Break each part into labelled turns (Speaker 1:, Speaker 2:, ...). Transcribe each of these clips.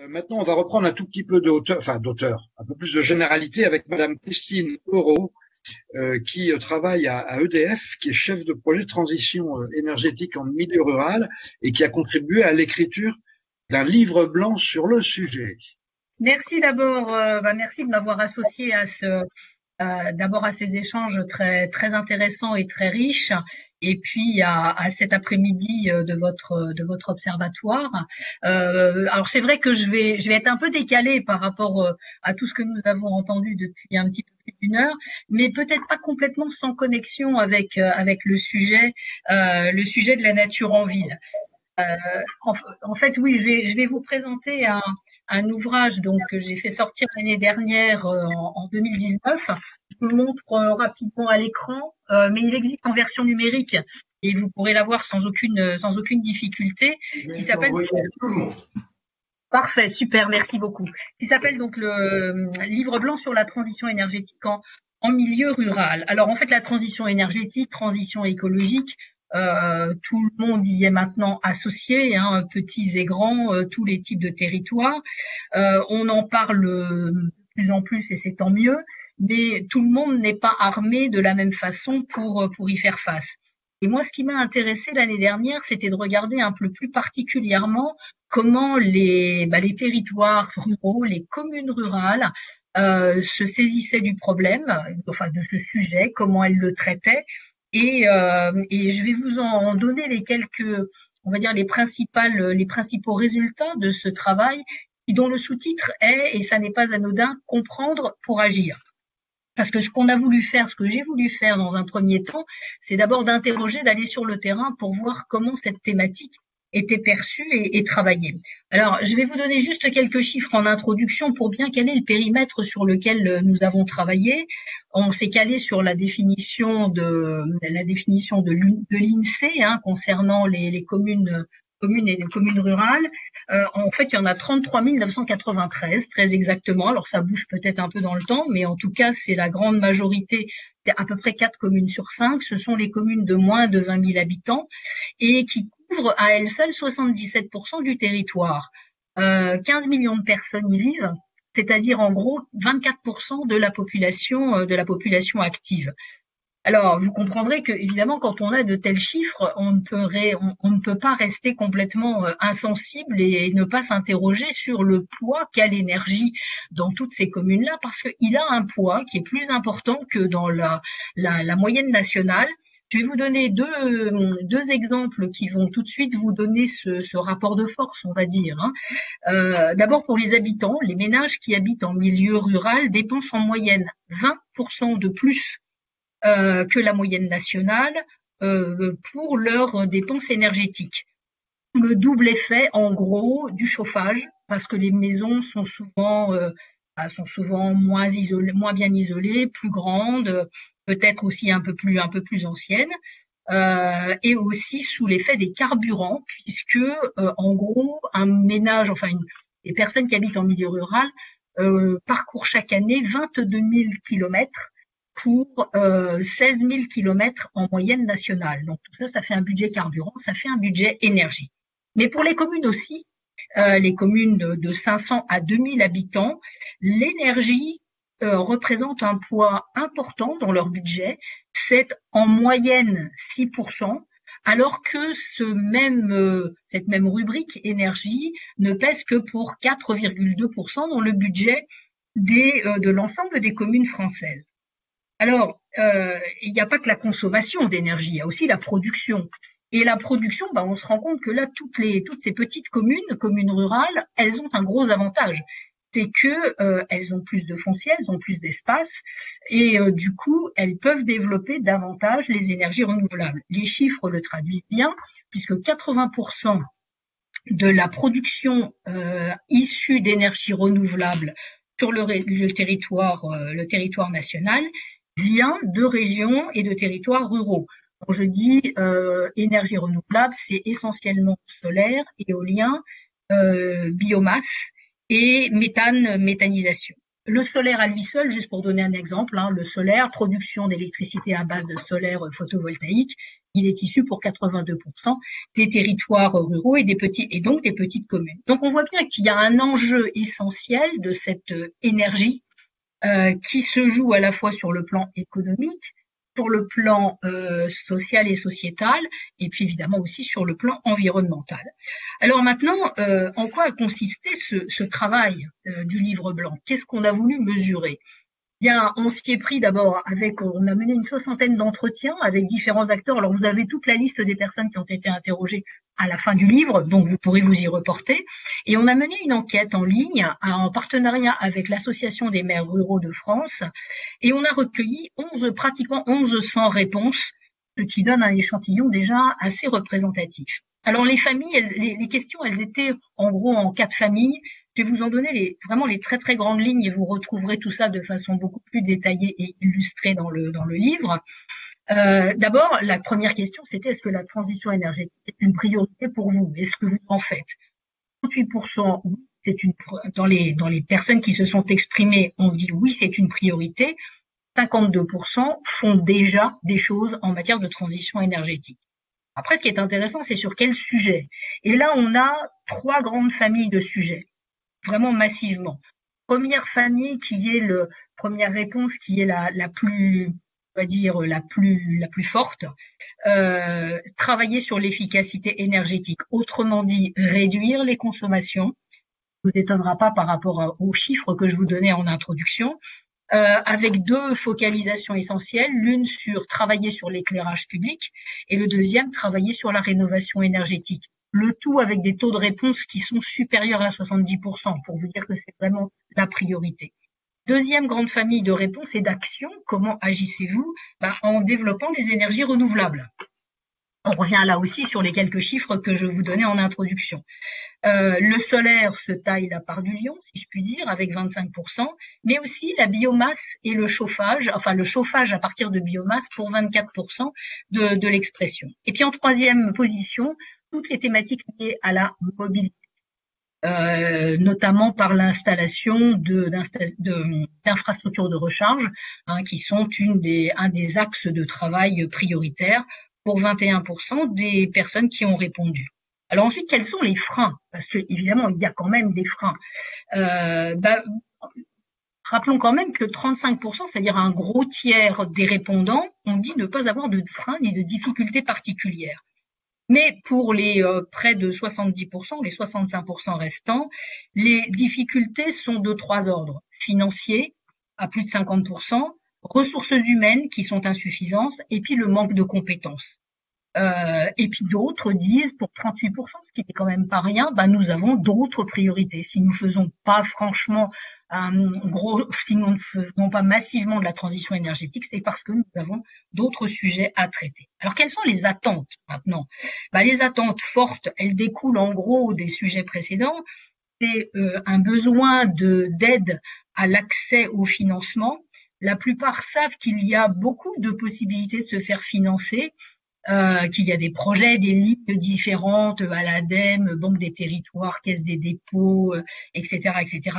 Speaker 1: Maintenant, on va reprendre un tout petit peu de hauteur, enfin d'auteur, un peu plus de généralité avec Madame Christine Euro, qui travaille à EDF, qui est chef de projet de transition énergétique en milieu rural et qui a contribué à l'écriture d'un livre blanc sur le sujet.
Speaker 2: Merci d'abord, merci de m'avoir associé d'abord à ces échanges très intéressants et très riches, et puis à cet après-midi de votre observatoire. Alors c'est vrai que je vais être un peu décalée par rapport à tout ce que nous avons entendu depuis un petit peu plus d'une heure, mais peut-être pas complètement sans connexion avec le sujet de la nature en ville. Euh, en fait, oui, je vais vous présenter un ouvrage donc que j'ai fait sortir l'année dernière en 2019. Je vous le montre rapidement à l'écran, mais il existe en version numérique et vous pourrez l'avoir sans aucune difficulté. Qui s'appelle Parfait, super, merci beaucoup. Qui s'appelle donc le livre blanc sur la transition énergétique en milieu rural. Alors en fait, la transition énergétique, transition écologique, tout le monde y est maintenant associé, hein, petits et grands, tous les types de territoires. On en parle de plus en plus et c'est tant mieux, mais tout le monde n'est pas armé de la même façon pour y faire face. Et moi, ce qui m'a intéressé l'année dernière, c'était de regarder un peu plus particulièrement comment les territoires ruraux, les communes rurales se saisissaient du problème, enfin de ce sujet, comment elles le traitaient. Et je vais vous en donner on va dire les principaux résultats de ce travail, dont le sous-titre est, et ça n'est pas anodin, comprendre pour agir. Parce que ce que j'ai voulu faire dans un premier temps, c'est d'abord d'interroger, d'aller sur le terrain pour voir comment cette thématique était perçue et travaillée. Alors, je vais vous donner juste quelques chiffres en introduction pour bien caler le périmètre sur lequel nous avons travaillé. On s'est calé sur la définition de l'INSEE, hein, concernant les communes et les communes rurales. En fait, il y en a 33 993, très exactement. Alors, ça bouge peut-être un peu dans le temps, mais en tout cas, c'est la grande majorité, c'est à peu près 4 communes sur 5. Ce sont les communes de moins de 20 000 habitants et qui couvrent à elles seules 77% du territoire. 15 millions de personnes y vivent, c'est-à-dire en gros 24% de la population active. Alors, vous comprendrez que, évidemment, quand on a de tels chiffres, on ne peut pas rester complètement insensible et ne pas s'interroger sur le poids qu'a l'énergie dans toutes ces communes-là, parce qu'il a un poids qui est plus important que dans la moyenne nationale. Je vais vous donner deux exemples qui vont tout de suite vous donner ce rapport de force, on va dire, hein. D'abord, pour les habitants, les ménages qui habitent en milieu rural dépensent en moyenne 20% de plus que la moyenne nationale pour leurs dépenses énergétiques. Le double effet, en gros, du chauffage, parce que les maisons sont souvent moins bien isolées, plus grandes, peut-être aussi un peu plus anciennes, et aussi sous l'effet des carburants, puisque en gros, un ménage, enfin les personnes qui habitent en milieu rural parcourent chaque année 22 000 kilomètres pour 16 000 kilomètres en moyenne nationale. Donc tout ça, ça fait un budget carburant, ça fait un budget énergie. Mais pour les communes aussi, les communes de 500 à 2000 habitants, l'énergie représente un poids important dans leur budget. C'est en moyenne 6%, alors que cette même rubrique énergie ne pèse que pour 4,2% dans le budget de l'ensemble des communes françaises. Alors, il n'y a pas que la consommation d'énergie, il y a aussi la production. Et la production, on se rend compte que là, toutes ces petites communes rurales, elles ont un gros avantage. C'est que elles ont plus de foncier, elles ont plus d'espace, et du coup, elles peuvent développer davantage les énergies renouvelables. Les chiffres le traduisent bien, puisque 80% de la production issue d'énergie renouvelable sur le territoire national vient de régions et de territoires ruraux. Quand je dis énergie renouvelable, c'est essentiellement solaire, éolien, biomasse et méthanisation. Le solaire à lui seul, juste pour donner un exemple, hein, le solaire, production d'électricité à base de solaire photovoltaïque, Il est issu pour 82% des territoires ruraux et donc des petites communes. Donc on voit bien qu'il y a un enjeu essentiel de cette énergie qui se joue à la fois sur le plan économique, sur le plan social et sociétal, et puis évidemment aussi sur le plan environnemental. Alors maintenant, en quoi a consisté ce travail du livre blanc? Qu'est-ce qu'on a voulu mesurer? Bien, on s'y est pris d'abord on a mené une 60aine d'entretiens avec différents acteurs. Alors, vous avez toute la liste des personnes qui ont été interrogées à la fin du livre, donc vous pourrez vous y reporter. Et on a mené une enquête en ligne en partenariat avec l'Association des maires ruraux de France. Et on a recueilli pratiquement 1100 réponses, ce qui donne un échantillon déjà assez représentatif. Alors, les familles, les questions, elles étaient en gros en 4 familles. Je vais vous en donner vraiment les très très grandes lignes et vous retrouverez tout ça de façon beaucoup plus détaillée et illustrée dans le livre. D'abord, la première question, c'était est-ce que la transition énergétique est une priorité pour vous? Est-ce que vous en faites? 38%, dans les personnes qui se sont exprimées, ont dit oui, c'est une priorité. 52% font déjà des choses en matière de transition énergétique. Après, ce qui est intéressant, c'est sur quel sujet. Et là, on a 3 grandes familles de sujets, vraiment massivement. Première famille première réponse qui est la plus, on va dire, la plus forte, travailler sur l'efficacité énergétique. Autrement dit, réduire les consommations. Ça ne vous étonnera pas par rapport aux chiffres que je vous donnais en introduction. Avec 2 focalisations essentielles, l'une sur travailler sur l'éclairage public et le deuxième travailler sur la rénovation énergétique. Le tout avec des taux de réponse qui sont supérieurs à 70%, pour vous dire que c'est vraiment la priorité. Deuxième grande famille de réponses et d'actions, comment agissez-vous? En développant les énergies renouvelables. On revient là aussi sur les quelques chiffres que je vous donnais en introduction. Le solaire se taille la part du lion, si je puis dire, avec 25%, mais aussi la biomasse et le chauffage à partir de biomasse pour 24% de l'expression. Et puis en troisième position, toutes les thématiques liées à la mobilité, notamment par l'installation d'infrastructures de recharge, qui sont un des axes de travail prioritaires pour 21% des personnes qui ont répondu. Alors ensuite, quels sont les freins? Parce que évidemment, il y a quand même des freins. Rappelons quand même que 35%, c'est-à-dire un gros tiers des répondants, ont dit ne pas avoir de freins ni de difficultés particulières. Mais pour les près de 70%, les 65% restants, les difficultés sont de 3 ordres. Financiers, à plus de 50%, ressources humaines qui sont insuffisantes, et puis le manque de compétences. Et puis d'autres disent, pour 38%, ce qui n'est quand même pas rien, nous avons d'autres priorités. Si nous faisons pas franchement si nous ne faisons pas massivement de la transition énergétique, c'est parce que nous avons d'autres sujets à traiter. Alors, quelles sont les attentes maintenant? Les attentes fortes, elles découlent en gros des sujets précédents. C'est un besoin d'aide à l'accès au financement. La plupart savent qu'il y a beaucoup de possibilités de se faire financer, qu'il y a des projets, des lignes différentes à l'ADEME, Banque des territoires, Caisse des dépôts, etc.,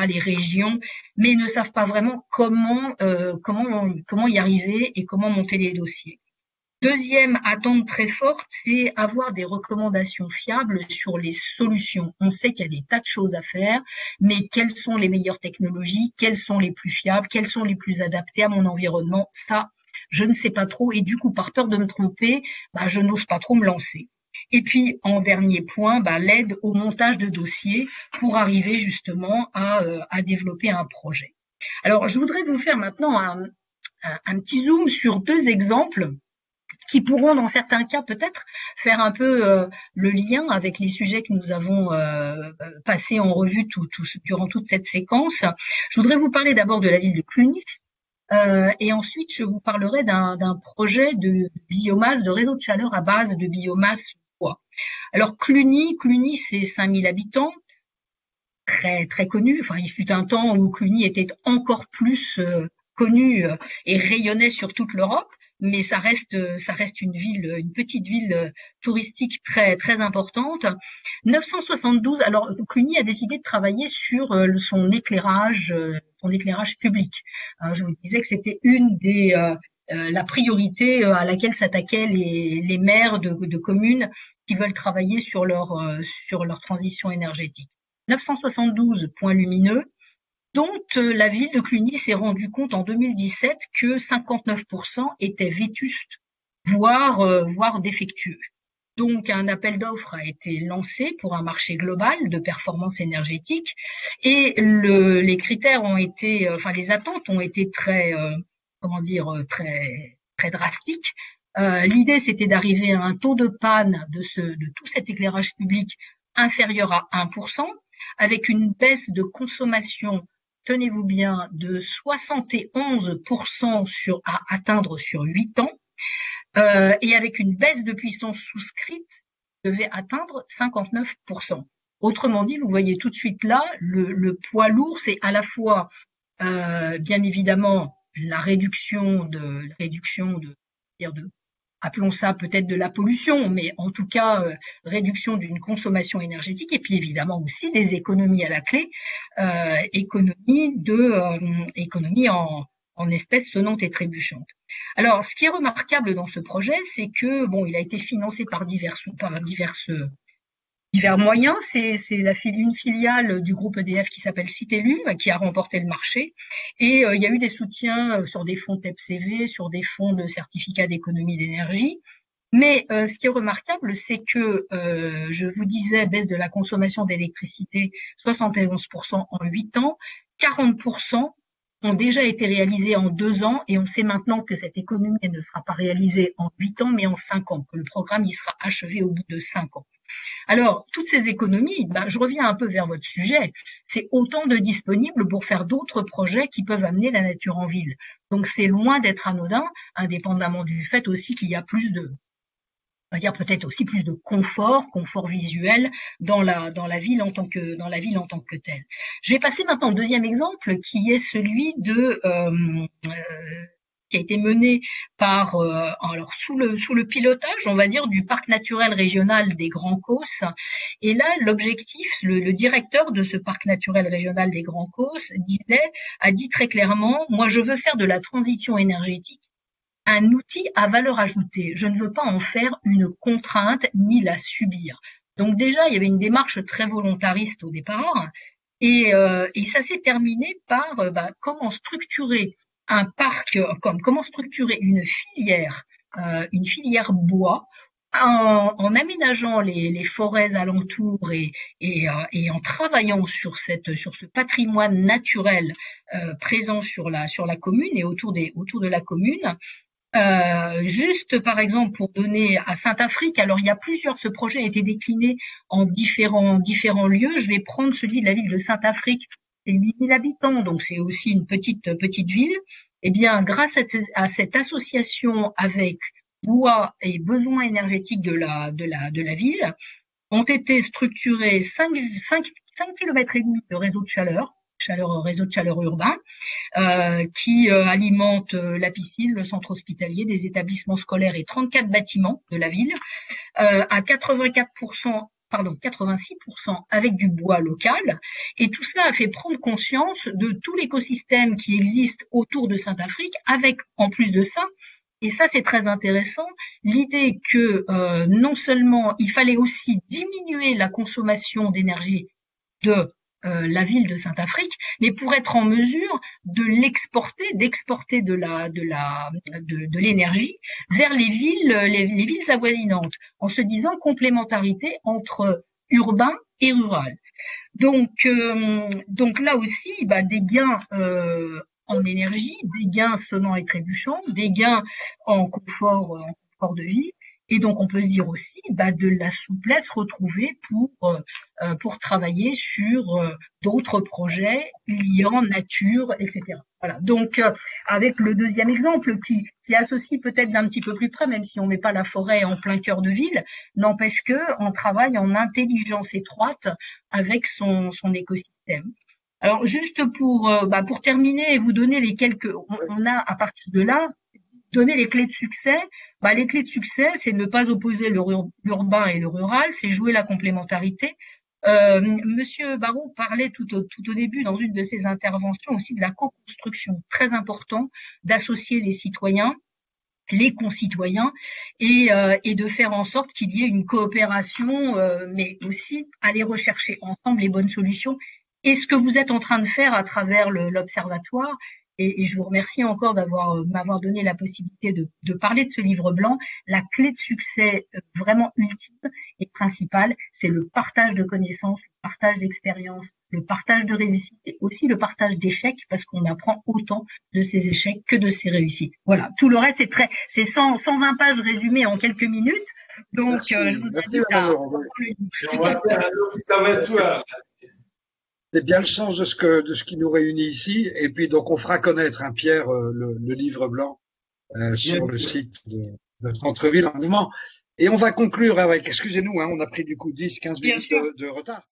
Speaker 2: les régions, mais ils ne savent pas vraiment comment y arriver et comment monter les dossiers. Deuxième attente très forte, c'est avoir des recommandations fiables sur les solutions. On sait qu'il y a des tas de choses à faire, mais quelles sont les meilleures technologies, quelles sont les plus fiables, quelles sont les plus adaptées à mon environnement? Ça, je ne sais pas trop et du coup, par peur de me tromper, je n'ose pas trop me lancer. Et puis, en dernier point, l'aide au montage de dossiers pour arriver justement à développer un projet. Alors, je voudrais vous faire maintenant un petit zoom sur 2 exemples qui pourront, dans certains cas, peut-être faire un peu le lien avec les sujets que nous avons passés en revue durant toute cette séquence. Je voudrais vous parler d'abord de la ville de Cluny, et ensuite je vous parlerai d'un projet de biomasse, de réseau de chaleur à base de biomasse bois. Alors Cluny, c'est 5000 habitants, très très connu. Enfin, il fut un temps où Cluny était encore plus connu et rayonnait sur toute l'Europe. Mais ça reste une petite ville touristique très très importante. 972. Alors Cluny a décidé de travailler sur son éclairage public. Je vous disais que c'était une des la priorité à laquelle s'attaquaient les maires de communes qui veulent travailler sur leur transition énergétique. 972 points lumineux, dont la ville de Cluny s'est rendu compte en 2017 que 59% étaient vétustes, voire défectueux. Donc un appel d'offres a été lancé pour un marché global de performance énergétique et les critères ont été, enfin les attentes ont été très, très drastiques. L'idée c'était d'arriver à un taux de panne de tout cet éclairage public inférieur à 1%, avec une baisse de consommation, tenez-vous bien, de 71% à atteindre sur 8 ans. Et avec une baisse de puissance souscrite devait atteindre 59%. Autrement dit, vous voyez tout de suite là, le poids lourd, c'est à la fois, bien évidemment, la réduction de appelons ça peut-être de la pollution, mais en tout cas, réduction d'une consommation énergétique, et puis évidemment aussi des économies à la clé, économies en espèces sonnantes et trébuchantes. Alors, ce qui est remarquable dans ce projet, c'est que bon, il a été financé par divers moyens. C'est une filiale du groupe EDF qui s'appelle Citélum qui a remporté le marché. Et il y a eu des soutiens sur des fonds TEPCV, sur des fonds de certificats d'économie d'énergie. Mais ce qui est remarquable, c'est que, je vous disais, baisse de la consommation d'électricité, 71% en 8 ans, 40% ont déjà été réalisés en 2 ans, et on sait maintenant que cette économie ne sera pas réalisée en 8 ans, mais en 5 ans, que le programme y sera achevé au bout de 5 ans. Alors, toutes ces économies, je reviens un peu vers votre sujet, c'est autant de disponibles pour faire d'autres projets qui peuvent amener la nature en ville. Donc, c'est loin d'être anodin, indépendamment du fait aussi qu'il y a plus de, on va dire peut-être aussi plus de confort visuel dans la ville en tant que telle. Je vais passer maintenant au deuxième exemple, qui est celui qui a été mené par alors sous le pilotage, on va dire, du parc naturel régional des Grands Causses. Et là, l'objectif, le directeur de ce parc naturel régional des Grands Causses a dit très clairement, moi je veux faire de la transition énergétique un outil à valeur ajoutée. Je ne veux pas en faire une contrainte ni la subir. Donc déjà, il y avait une démarche très volontariste au départ, et ça s'est terminé par comment structurer un parc, comment structurer une filière bois en aménageant les forêts alentours et en travaillant sur ce patrimoine naturel présent sur la commune et autour de la commune. Juste par exemple pour donner à Saint-Afrique, alors il y a ce projet a été décliné en différents lieux. Je vais prendre celui de la ville de Saint-Afrique, c'est 8000 habitants, donc c'est aussi une petite ville. Eh bien, grâce à cette association avec bois et besoins énergétiques de la ville, ont été structurés 5 km et demi de réseau de chaleur urbain, qui alimente la piscine, le centre hospitalier, des établissements scolaires et 34 bâtiments de la ville, à 86% avec du bois local. Et tout cela a fait prendre conscience de tout l'écosystème qui existe autour de Saint-Afrique, avec, en plus de ça, et ça c'est très intéressant, l'idée que non seulement il fallait aussi diminuer la consommation d'énergie de la ville de Saint-Afrique, mais pour être en mesure d'exporter de l'énergie vers les villes avoisinantes, en se disant complémentarité entre urbain et rural. Donc là aussi, des gains en énergie, des gains sonnants et trébuchants, des gains en confort de vie. Et donc, on peut se dire aussi de la souplesse retrouvée pour travailler sur d'autres projets liant nature, etc. Voilà. Donc, avec le deuxième exemple qui associe peut-être d'un petit peu plus près, même si on met pas la forêt en plein cœur de ville, n'empêche que on travaille en intelligence étroite avec son écosystème. Alors, juste pour terminer et vous donner on a à partir de là donner les clés de succès. Les clés de succès, c'est ne pas opposer l'urbain et le rural, c'est jouer la complémentarité. Monsieur Barrault parlait tout au début dans une de ses interventions aussi de la co-construction. Très important d'associer les citoyens les concitoyens et de faire en sorte qu'il y ait une coopération, mais aussi aller rechercher ensemble les bonnes solutions. Et ce que vous êtes en train de faire à travers l'observatoire, et je vous remercie encore m'avoir donné la possibilité de parler de ce livre blanc. La clé de succès vraiment ultime et principale, c'est le partage de connaissances, le partage d'expériences, le partage de réussites et aussi le partage d'échecs, parce qu'on apprend autant de ces échecs que de ces réussites. Voilà. Tout le reste, c'est 120 pages résumées en quelques minutes. Donc, je vous invite à le
Speaker 3: lire. On va faire un observatoire.
Speaker 1: C'est bien le sens de ce qui nous réunit ici. Et puis, donc, on fera connaître, hein, Pierre, le livre blanc sur le site de Centre-Ville en Mouvement. Et on va conclure avec, excusez-nous, hein, on a pris du coup 10, 15 minutes de retard.